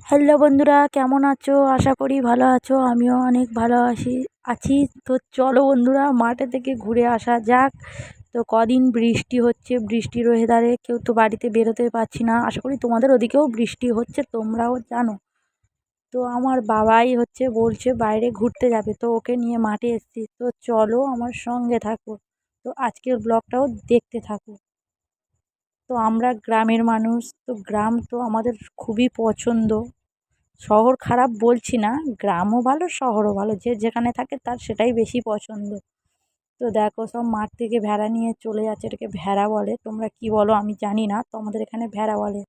Hello বন্ধুরা, কেমন আছো? আশা করি ভালো আছো। আমিও অনেক ভালো আছি। তো চলো বন্ধুরা, মাঠে থেকে ঘুরে আসা যাক। তো কদিন বৃষ্টি হচ্ছে, বৃষ্টির ওয়েদারে কেউ তো বাড়িতে বেরোতে পারছি না। আশা করি তোমাদের ওদিকেও বৃষ্টি হচ্ছে, তোমরাও জানো। তো আমার বাবাই বলছে বাইরে ঘুরতে যাবে, তো ওকে নিয়ে মাঠে এসেছি। তো চলো আমার সঙ্গে থাকো, তো আজকের ব্লগটাও দেখতে থাকো। তো আমরা গ্রামের মানুষ, তো গ্রাম তো আমাদের খুবই পছন্দ। শহর খারাপ বলছি না, গ্রামও ভালো শহরও ভালো, যে যেখানে থাকে তার সেটাই বেশি পছন্দ। তো দেখো, সব মাঠ থেকে ভেড়া নিয়ে চলে যাচ্ছে। এটাকে ভেড়া বলে, তোমরা কি বলো আমি জানি না, তো আমাদের এখানে ভেড়া বলে।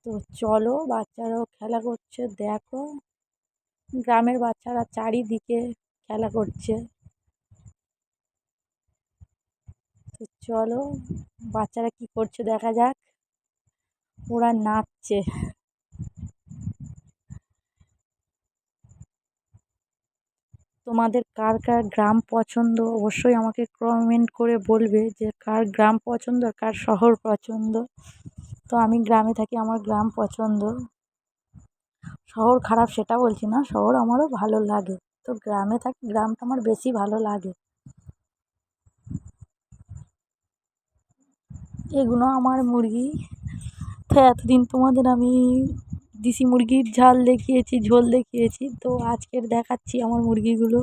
তো চলো, বাচ্চারাও খেলা করছে দেখো, গ্রামের বাচ্চারা চারিদিকে খেলা করছে। তো চলো, বাচ্চারা কি করছে দেখা যাক। ওরা নাচছে। তোমাদের কার কার গ্রাম পছন্দ অবশ্যই আমাকে কমেন্ট করে বলবে, যে কার গ্রাম পছন্দ আর কার শহর পছন্দ। তো আমি গ্রামে থাকি, আমার গ্রাম পছন্দ। শহর খারাপ সেটা বলছি না, শহর আমারও ভালো লাগে। তো গ্রামে থাকি, গ্রামটা আমার বেশি ভালো লাগে। এগুলো আমার মুরগি। তো এতদিন তোমাদের আমি দেশি মুরগির ঝাল দেখিয়েছি, ঝোল দেখিয়েছি, তো আজকের দেখাচ্ছি আমার মুরগিগুলো।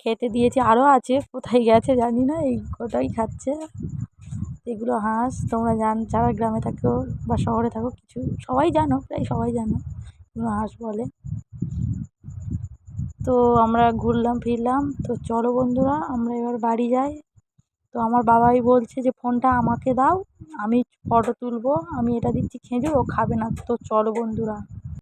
খেতে দিয়েছি, আরও আছে, কোথায় গেছে জানি না, এই কটাই খাচ্ছে। এগুলো হাঁস, তোমরা যারা গ্রামে থাকো বা শহরে থাকো, কিছু সবাই জানো, প্রায় সবাই জানো এগুলো হাঁস বলে। তো আমরা ঘুরলাম ফিরলাম, তো চলো বন্ধুরা আমরা এবার বাড়ি যাই। তো আমার বাবাই বলছে যে ফোনটা আমাকে দাও, আমি ফটো তুলবো, আমি এটা দিচ্ছি খেজুর, ও খাবে না। তো চলো বন্ধুরা।